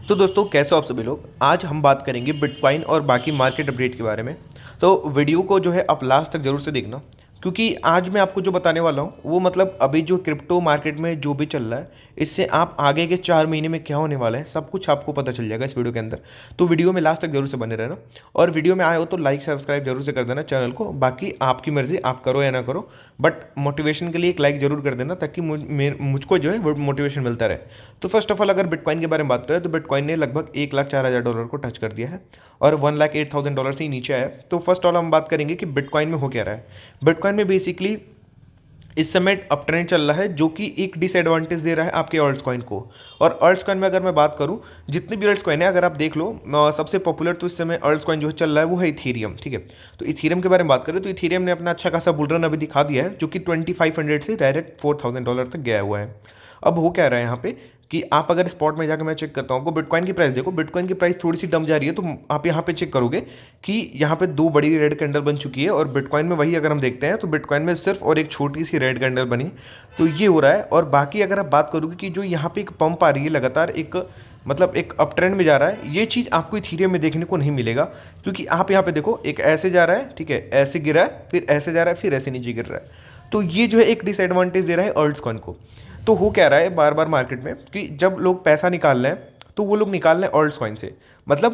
तो दोस्तों कैसे हो आप सभी लोग। आज हम बात करेंगे बिटकॉइन और बाकी मार्केट अपडेट के बारे में। तो वीडियो को जो है आप लास्ट तक जरूर से देखना, क्योंकि आज मैं आपको जो बताने वाला हूँ वो मतलब अभी जो क्रिप्टो मार्केट में जो भी चल रहा है, इससे आप आगे के 4 महीने में क्या होने वाला है सब कुछ आपको पता चल जाएगा इस वीडियो के अंदर। तो वीडियो में लास्ट तक जरूर से बने रहना, और वीडियो में आए हो तो लाइक सब्सक्राइब जरूर से कर देना चैनल को। बाकी आपकी मर्जी, आप करो या ना करो, बट मोटिवेशन के लिए एक लाइक जरूर कर देना ताकि मुझको जो है वो मोटिवेशन मिलता रहे। तो फर्स्ट ऑफ ऑल अगर बिटकॉइन के बारे में बात करें तो बिटकॉइन ने लगभग 1,04,000 डॉलर को टच कर दिया है और 1,08,000 डॉलर से ही नीचे आया है। तो फर्स्ट ऑल हम बात करेंगे कि बिटकॉइन में हो क्या रहा है। बिटकॉइन में बेसिकली इस समय अप ट्रेंड चल रहा है, जो कि एक डिसएडवांटेज दे रहा है आपके ऑल्ट्स कॉइन को। और ऑल्ट्स कॉइन में अगर मैं बात करूं, जितने भी ऑल्ट्स कॉइन है अगर आप देख लो, सबसे पॉपुलर तो इस समय ऑल्ट्स कॉइन जो चल रहा है वो है इथेरियम। ठीक है, तो इथेरियम के बारे में बात करें तो इथेरियम ने अपना अच्छा खासा बुल रन अभी दिखा दिया है, जो कि 2500 से डायरेक्ट $4,000 तक गया हुआ है। अब हो क्या रहा है यहाँ पे कि आप अगर स्पॉट में जाकर मैं चेक करता हूँ, आपको बिटकॉइन की प्राइस देखो, बिटकॉइन की प्राइस थोड़ी सी डम जा रही है। तो आप यहाँ पे चेक करोगे कि यहाँ पे दो बड़ी रेड कैंडल बन चुकी है, और बिटकॉइन में वही अगर हम देखते हैं तो बिटकॉइन में सिर्फ और एक छोटी सी रेड कैंडल बनी। तो ये हो रहा है। और बाकी अगर आप बात करोगे कि जो यहाँ पे एक पंप आ रही है लगातार, एक मतलब एक अप ट्रेंड में जा रहा है, ये चीज़ आपको इथेरियम में देखने को नहीं मिलेगा। क्योंकि आप यहाँ पे देखो, एक ऐसे जा रहा है, ठीक है, ऐसे गिरा है, फिर ऐसे जा रहा है, फिर ऐसे नीचे गिर रहा है। तो ये जो है एक डिसएडवांटेज दे रहा है ऑल्ट्स कॉइन को। तो हो क्या रहा है बार बार मार्केट में कि जब लोग पैसा निकाल रहे हैं तो वो लोग निकाल रहे हैं ऑल्ट्स कॉइन से। मतलब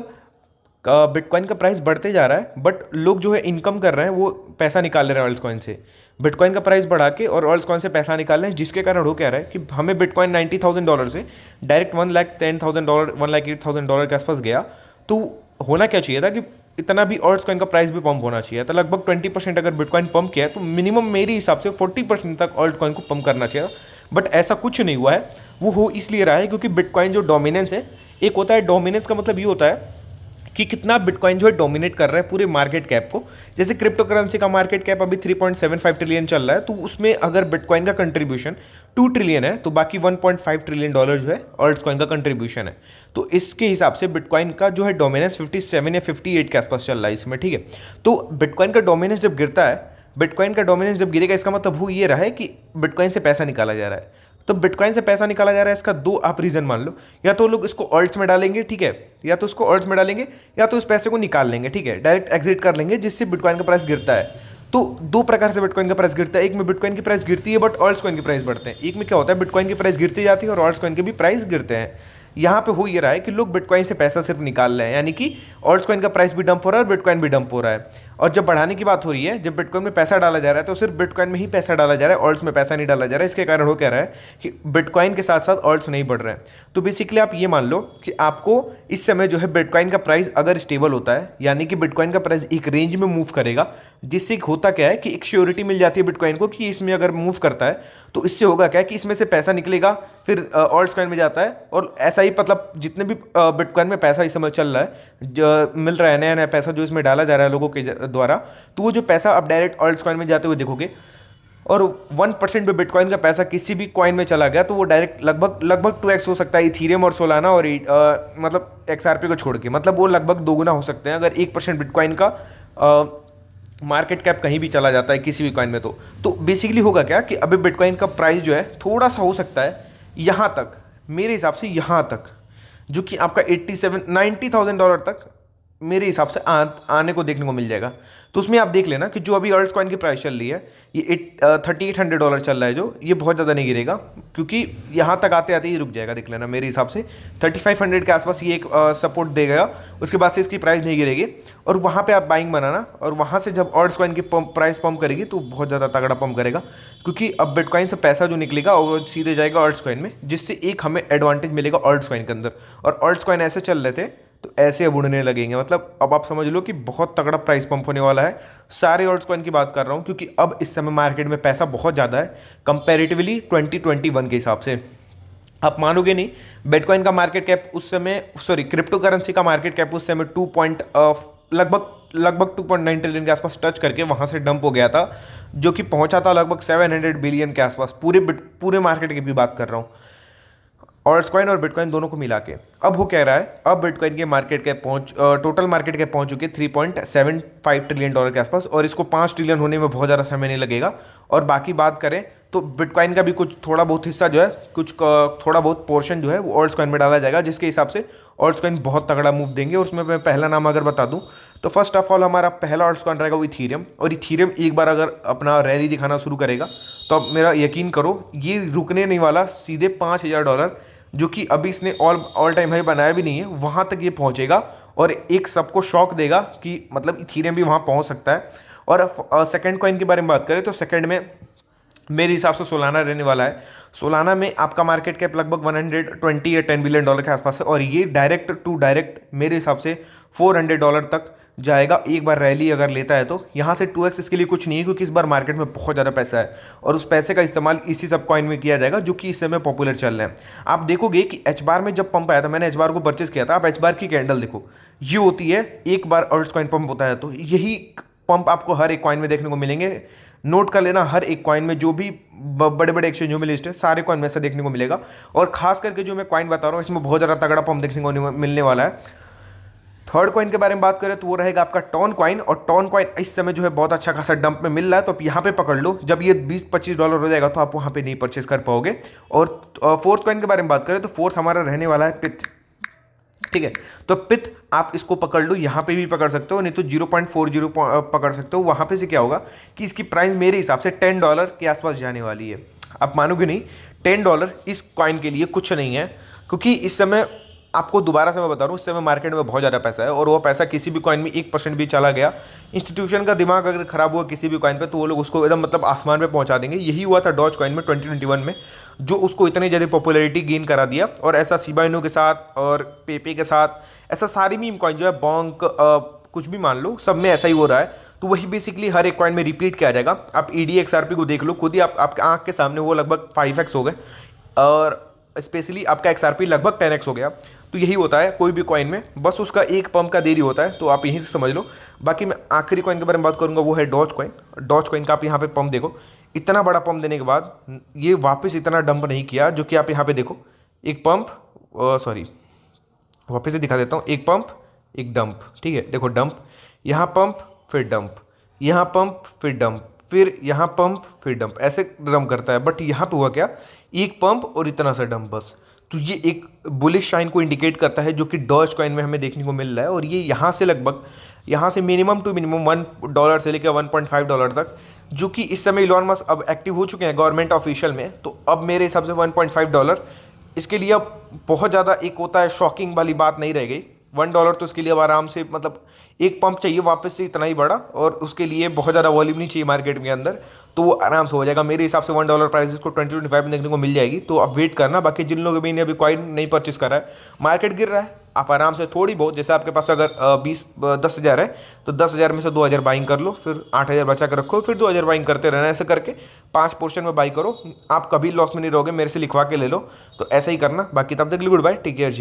बिटकॉइन का प्राइस बढ़ते जा रहा है, बट लोग जो है इनकम कर रहे हैं वो पैसा निकाल ले रहे हैं ऑल्ट्स कॉइन से। बिटकॉइन का प्राइस बढ़ा के और ऑल्ट्स कॉइन से पैसा निकाल रहे हैं, जिसके कारण हो क्या रहा है कि हमें बिटकॉइन $90,000 से डायरेक्ट $1,10,000 $1,08,000 के आसपास गया। तो होना क्या चाहिए था कि इतना भी ऑल्ट्स कॉइन का प्राइस भी पंप होना चाहिए था। लगभग 20% अगर बिटकॉइन पंप किया है तो मिनिमम मेरे हिसाब से 40% तक ऑल्ट कॉइन को पंप करना चाहिए। बट ऐसा कुछ नहीं हुआ है। वो हो इसलिए रहा है क्योंकि बिटकॉइन जो डोमिनेंस है, एक होता है डोमिनेंस का मतलब ये होता है कि कितना बिटकॉइन जो है डोमिनेट कर रहा है पूरे मार्केट कैप को। जैसे क्रिप्टो करेंसी का मार्केट कैप अभी 3.75 ट्रिलियन चल रहा है, तो उसमें अगर बिटकॉइन का कंट्रीब्यूशन 2 ट्रिलियन है तो बाकी $1.5 ट्रिलियन जो है ऑल्ट्स कॉइन का कंट्रीब्यूशन है। तो इसके हिसाब से बिटकॉइन का जो है डोमिनेंस 57 या 58 के आसपास चल रहा है इसमें। ठीक है, तो बिटकॉइन का डोमिनेंस जब गिरता है, बिटकॉइन का डोमिनेंस जब गिरेगा, इसका मतलब वो ये रहा है कि बिटकॉइन से पैसा निकाला जा रहा है। तो बिटकॉइन से पैसा निकाला जा रहा है, इसका दो आप रीजन मान लो। या तो लोग इसको ऑल्ट्स में डालेंगे, ठीक है, या तो इसको ऑल्ट्स में डालेंगे, या तो इस पैसे को निकाल लेंगे, ठीक है, डायरेक्ट एग्जिट कर लेंगे, जिससे बिटकॉइन का प्राइस गिरता है। तो दो प्रकार से बिटकॉइन का प्राइस गिरता है। एक में बिटकॉइन की प्राइस गिरती है बट ऑल्ट्स कॉइन की प्राइस बढ़ते हैं। एक में क्या होता है, बिटकॉइन की प्राइस गिरती जाती है और ऑल्ट्स कॉइन के भी प्राइस गिरते हैं। यहाँ पे हो ये रहा है कि लोग बिटकॉइन से पैसा सिर्फ निकाल रहे हैं, यानी कि ऑल्ट्स कॉइन का प्राइस भी डंप हो रहा है और बिटकॉइन भी डंप हो रहा है। और जब बढ़ाने की बात हो रही है, जब बिटकॉइन में पैसा डाला जा रहा है तो सिर्फ बिटकॉइन में ही पैसा डाला जा रहा है, ऑल्ट्स में पैसा नहीं डाला जा रहा है। इसके कारण हो क्या रहा है कि बिटकॉइन के साथ साथ ऑल्ट्स नहीं बढ़ रहे हैं। तो बेसिकली आप ये मान लो कि आपको इस समय जो है बिटकॉइन का प्राइस अगर स्टेबल होता है, यानी कि बिटकॉइन का प्राइस एक रेंज में मूव करेगा, जिससे होता क्या है कि एक श्योरिटी मिल जाती है बिटकॉइन को कि इसमें अगर मूव करता है तो इससे होगा क्या कि इसमें से पैसा निकलेगा, फिर ऑल्ट्स कॉइन में जाता है। और ऐसा ही मतलब जितने भी बिटकॉइन में पैसा इस समय चल रहा है, जो मिल रहा है नया नया पैसा जो इसमें डाला जा रहा है लोगों के द्वारा, तो वो जो पैसा अब डायरेक्ट ऑल्ट्स कॉइन में जाते हुए देखोगे। और 1% भी बिटकॉइन का पैसा किसी भी कॉइन में चला गया तो वो डायरेक्ट लगभग 2x हो सकता है इथीरियम और सोलाना और मतलब XRP को छोड़ के। मतलब वो लगभग दोगुना हो सकते हैं अगर 1% बिटकॉइन का मार्केट कैप कहीं भी चला जाता है किसी भी कॉइन में। तो बेसिकली होगा क्या कि अभी बिटकॉइन का प्राइस जो है थोड़ा सा हो सकता है यहाँ तक, मेरे हिसाब से यहाँ तक, जो कि आपका 87-90,000 डॉलर तक मेरे हिसाब से आने को देखने को मिल जाएगा। तो उसमें आप देख लेना कि जो अभी ऑल्ट कॉइन की प्राइस चल रही है, ये $3,800 चल रहा है, जो ये बहुत ज़्यादा नहीं गिरेगा, क्योंकि यहाँ तक आते आते ही रुक जाएगा। देख लेना मेरे हिसाब से 3,500 के आसपास ये एक सपोर्ट देगा। उसके बाद से इसकी प्राइस नहीं गिरेगी और वहाँ पे आप बाइंग बनाना। और वहाँ से जब ऑल्ट कॉइन की प्राइस पंप करेगी तो बहुत ज़्यादा तगड़ा पंप करेगा, क्योंकि अब बिटकॉइन से पैसा जो निकलेगा वो सीधे जाएगा ऑल्ट कॉइन में, जिससे एक हमें एडवांटेज मिलेगा ऑल्ट कॉइन के अंदर। और ऑल्ट कॉइन ऐसे चल रहे थे तो ऐसे अब उड़ने लगेंगे। मतलब अब आप समझ लो कि बहुत तगड़ा प्राइस पंप होने वाला है। सारे ऑल्ट्स कॉइन की बात कर रहा हूँ, क्योंकि अब इस समय मार्केट में पैसा बहुत ज़्यादा है कंपैरेटिवली 2021 के हिसाब से। आप मानोगे नहीं, बिटकॉइन का मार्केट कैप उस समय, सॉरी, क्रिप्टो करेंसी का मार्केट कैप उस समय लगभग 2.9 ट्रिलियन के आसपास टच करके वहाँ से डंप हो गया था, जो कि पहुँचा था लगभग 700 बिलियन के आसपास। पूरे मार्केट की भी बात कर रहा हूँ, ऑल्ट्स कॉइन और बिटकॉइन दोनों को मिला के। अब हो क्या रहा है, अब बिटकॉइन के market cap total market cap पहुंच चुकी है $3.75 ट्रिलियन के आसपास, और इसको 5 ट्रिलियन होने में बहुत ज़्यादा समय नहीं लगेगा। और बाकी बात करें तो बिटकॉइन का भी कुछ थोड़ा बहुत हिस्सा जो है, थोड़ा बहुत पोर्शन जो है वो ऑल्ट्स कॉइन में डाला जाएगा, जिसके हिसाब से ऑल्ट्स कॉइन बहुत तगड़ा मूव देंगे। और उसमें मैं पहला नाम अगर बता दूं तो फर्स्ट ऑफ ऑल हमारा पहला ऑल्ट्स कॉइन रहेगा वो इथीरियम। और इथीरियम एक बार अगर अपना रैली दिखाना शुरू करेगा तो अब मेरा यकीन करो ये रुकने नहीं वाला, सीधे $5,000 जो कि अभी इसने ऑल टाइम हाई बनाया भी नहीं है, वहाँ तक ये पहुँचेगा और एक सबको शॉक देगा कि मतलब इथीरियम भी वहाँ पहुँच सकता है। और सेकंड कॉइन के बारे में बात करें तो सेकंड में मेरे हिसाब से सोलाना रहने वाला है। सोलाना में आपका मार्केट कैप लगभग 120 या $10 बिलियन के आसपास है, और ये डायरेक्ट टू डायरेक्ट मेरे हिसाब से $400 तक जाएगा एक बार रैली अगर लेता है तो। यहाँ से 2x इसके लिए कुछ नहीं है, क्योंकि इस बार मार्केट में बहुत ज़्यादा पैसा है और उस पैसे का इस्तेमाल इसी सब कॉइन में किया जाएगा जो कि इस समय पॉपुलर चल रहे हैं। आप देखोगे कि एच बार में जब पंप आया था, मैंने एच बार को परचेस किया था, आप एच बार की कैंडल देखो, ये होती है एक बार ऑल्ट्स कॉइन पंप होता है, तो यही पंप आपको हर एक कॉइन में देखने को मिलेंगे। नोट कर लेना, हर एक कॉइन में जो भी बड़े बड़े एक्सचेंजों में लिस्ट है सारे कॉइन में ऐसा देखने को मिलेगा। और खास करके जो मैं कॉइन बता रहा हूँ इसमें बहुत ज़्यादा तगड़ा पंप देखने को मिलने वाला है। थर्ड कॉइन के बारे में बात करें तो वो रहेगा आपका टॉन कॉइन, और टॉन कॉइन इस समय जो है बहुत अच्छा खासा डंप में मिल रहा है, तो आप यहाँ पे पकड़ लो। जब ये $20-25 हो जाएगा तो आप वहाँ पे नहीं परचेस कर पाओगे। और फोर्थ कॉइन के बारे में बात करें तो फोर्थ हमारा रहने वाला है पिथ। ठीक है, तो पिथ आप इसको पकड़ लो, यहाँ पे भी पकड़ सकते हो, नहीं तो 0.40 पकड़ सकते हो। वहाँ पे से क्या होगा कि इसकी प्राइस मेरे हिसाब से $10 के आसपास जाने वाली है। आप मानोगे नहीं, $10 इस कॉइन के लिए कुछ नहीं है, क्योंकि इस समय आपको दोबारा से मैं बता रहा हूँ, इस समय मार्केट में बहुत ज़्यादा पैसा है, और वो पैसा किसी भी कॉइन में 1% भी चला गया, इंस्टीट्यूशन का दिमाग अगर खराब हुआ किसी भी कॉइन पे, तो वो लोग उसको एकदम मतलब आसमान पे पहुंचा देंगे। यही हुआ था डॉज कॉइन में 2021 में, जो उसको इतनी ज़्यादा पॉपुलैरिटी गेन करा दिया। और ऐसा शिबा इनू के साथ और पेपे के साथ, ऐसा सारी मीम कॉइन जो है, बॉन्क कुछ भी मान लो, सब में ऐसा ही हो रहा है। तो वही बेसिकली हर एक कॉइन में रिपीट किया जाएगा। आप EDXRP को देख लो खुद ही, आपके आँख के सामने वो लगभग 5x हो गए, और स्पेशली आपका XRP लगभग 10x हो गया। तो यही होता है कोई भी कॉइन में, बस उसका एक पंप का देरी होता है, तो आप यहीं से समझ लो। बाकी मैं आखिरी कॉइन के बारे में बात करूंगा, वो है डॉज कॉइन। डॉज कॉइन का आप यहाँ पे पंप देखो, इतना बड़ा पंप देने के बाद ये वापस इतना डंप नहीं किया, जो कि आप यहाँ पे देखो, एक पंप, सॉरी वापस से दिखा देता हूँ, एक पंप एक डंप। ठीक है, देखो डंप, यहाँ पंप फिर डंप, यहाँ पंप फिर डंप, फिर यहाँ पंप फिर डंप, ऐसे ड्रम करता है। बट यहाँ पे हुआ क्या, एक पंप और इतना सा डंप बस। तो ये एक बुलिश साइन को इंडिकेट करता है, जो कि डॉज कॉइन में हमें देखने को मिल रहा है। और ये यहाँ से लगभग, यहाँ से मिनिमम टू मिनिमम $1 से लेकर $1.5 तक, जो कि इस समय इलॉन मस्क अब एक्टिव हो चुके हैं गवर्नमेंट ऑफिशियल में, तो अब मेरे हिसाब से $1.5 इसके लिए अब बहुत ज़्यादा एक होता है शॉकिंग वाली बात नहीं रह गई। $1 तो इसके लिए अब आराम से, मतलब एक पंप चाहिए वापस से इतना ही बड़ा, और उसके लिए बहुत ज़्यादा वॉल्यूम नहीं चाहिए मार्केट के अंदर, तो वो आराम से हो जाएगा। मेरे हिसाब से $1 प्राइस को 2025 में देखने को मिल जाएगी। तो अब वेट करना। बाकी जिन लोगों ने अभी कॉइन नहीं परचेस करा है, मार्केट गिर रहा है, आप आराम से थोड़ी बहुत, जैसे आपके पास अगर 10,000 है तो 10,000 में से 2,000 बाइंग कर लो, फिर 8,000 बचा कर रखो, फिर 2,000 बाइंग करते रहना। ऐसे करके 5 पोर्शन में बाई करो, आप कभी लॉस में नहीं रहोगे। मेरे से लिखवा के ले लो, तो ऐसा ही करना। बाकी तब तक के लिए गुड बाय, टेक केयर।